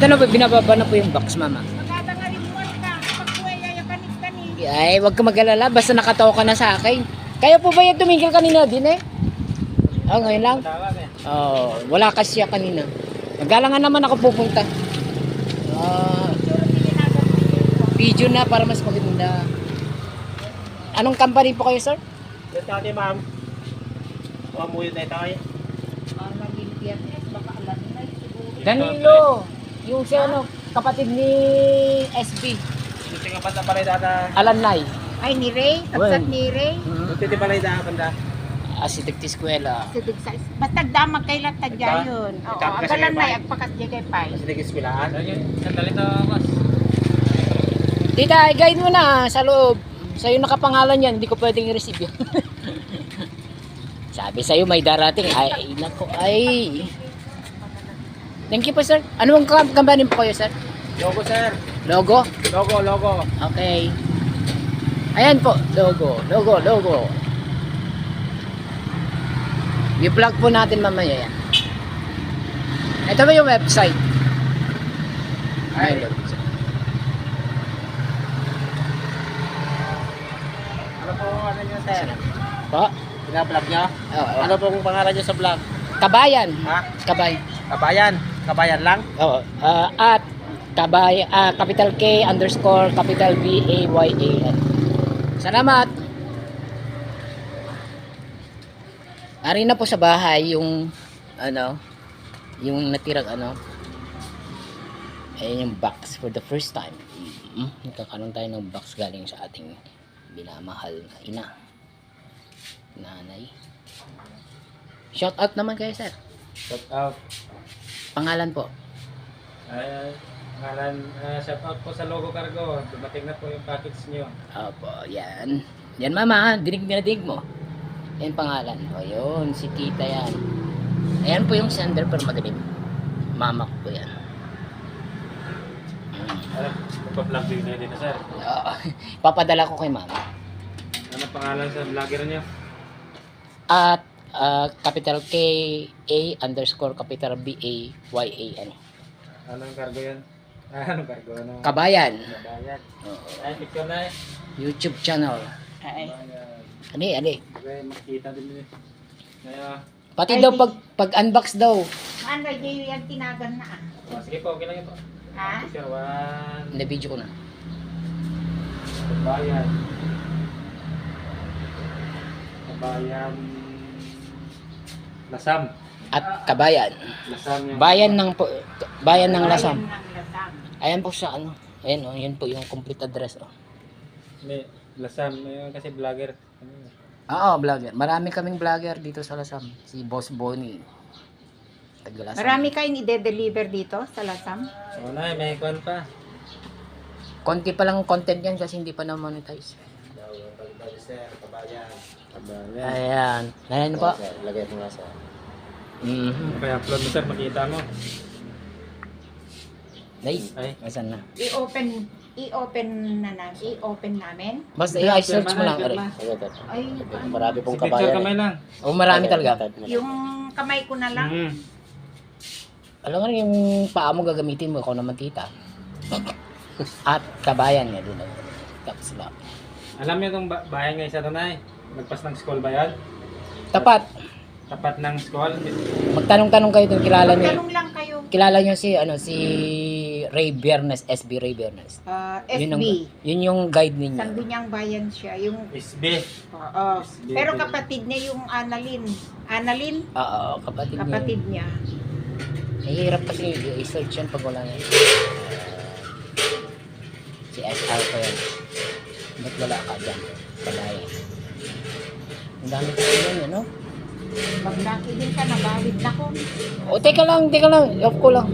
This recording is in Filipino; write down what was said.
Ito na po, binababa na po yung box, mama. Ay, wag ka mag-alala. Basta nakatawa ka na sa akin. Kaya po ba yung tumingil kanina din eh? Oh, ngayon lang? Oh, wala kasi siya kanina. Nagalangan naman ako pupunta. Video na para mas maganda. Anong company po kayo, sir? Ito ate, ma'am. Umuwi na tayo. Danilo! Yung si ano, kapatid ni SB. Gusto nga bata pala data. Alanay. Ay, ni Ray. Tapsat ni Ray. Gusto di pala data banda. Asidik ti eskwela. Sidig sa basta damag kay latag yun. Oo, agalan na agpakas di kay Pai. Kasi nag-ispilaan. Sandali to, boss. Tita, i-guide mo na sa loob. Sa'yo nakapangalan yan, hindi ko pwedeng i-receive yan. Sabi sa'yo may darating. Ay, nako, ay. Thank you po, sir. Ano ang company po kayo, sir? Logo, sir. Logo? Logo. Okay. Ayan po, logo. I-plug po natin mamaya yan. Ito ba yung website? Ay. Ano po ano nyo, sir? Po? Pina-vlog nyo? Oo. Ano po kung pangalan nyo sa vlog? Kabayan. Ha? Kabay. Kabayan. Kabayan lang? Oo. At Kabay, capital K _ capital BAYAN. Salamat. Ari na po sa bahay yung ano, yung natirang ano. Ayun yung box for the first time. Nagkakaroon tayo ng box galing sa ating binamahal na ina. Nanay. Shout out naman kayo, sir. Shout out. Pangalan po. Shout out po sa Logo Cargo. Dumating na po yung package nyo. Opo, yan. Yan mama, dinig mo. Yan pangalan. O yun, si tita yan. Ayan po yung sender pero madilim. Mama ko po yan. Magpa-vlog din na dito, sir. Papadala ko kay mama. Ano pangalan sa vlogger nyo? At capital K A _ capital BAYAN. Anong cargo yan? Anong cargo? Anong Kabayan. Kabayan. Oo. Ay, picture na eh. YouTube channel. Ay. Ani. Okay, makita din eh. Ngayon. Pati daw pag unbox daw. Ano, di yan tinagan na. Sige po, okay lang yun po. Ha? Picture 1. Hindi video ko na. Kabayan. Kabayan. Lasam. At Kabayan. Lasam yung... Bayan ng Lasam. Bayan ng Lasam. Ayan po sa ano. Ayan oh, yun po yung complete address oh. Hindi, Lasam. Yung kasi vlogger. Oo, vlogger. Marami kaming vlogger dito sa Lasam. Si Boss Bonnie. Taga Lasam. Marami kayong i-deliver dito sa Lasam? Oo na, may kon pa. Konti pa lang content yan kasi hindi pa na-monetize. Kabayan. Kabayan. Ayan. Ayan po. Lagay mo nga, sir. Kaya upload mo, sir, makita mo. Ay, asan na? I-open namin. Basta i-search mo lang. Aray. Ay, Marami pong Signature kabayan. kamay lang. Oh, marami talaga. yung kamay ko na lang. Alam nga yung paa mo gagamitin mo. Ikaw naman tita. At Kabayan nga din. Tapos lang. Alam niyo itong bayan nga isa doon ay? Nagpas ng school ba yan? Tapat. Tapat ng school? Magtanong-tanong kayo kung kilala niyo. Magtanong lang kayo. Kilala niyo si Ray Bernes, SB Ray Bernes. SB. Yun yung guide ninyo. Sangguniang bayan siya. Yung, SB. oo. Pero kapatid niya yung Annalyn. Annalyn? Oo, kapatid niya. Kapatid niya. Mahirap kasi i-search yan pag wala yan. Si SR ko yan. Ba't wala ka dyan? Palaya. Ang dami ko yun, ano? Pag nakilin ka, nabawid na ko. O, teka lang. Off ko lang.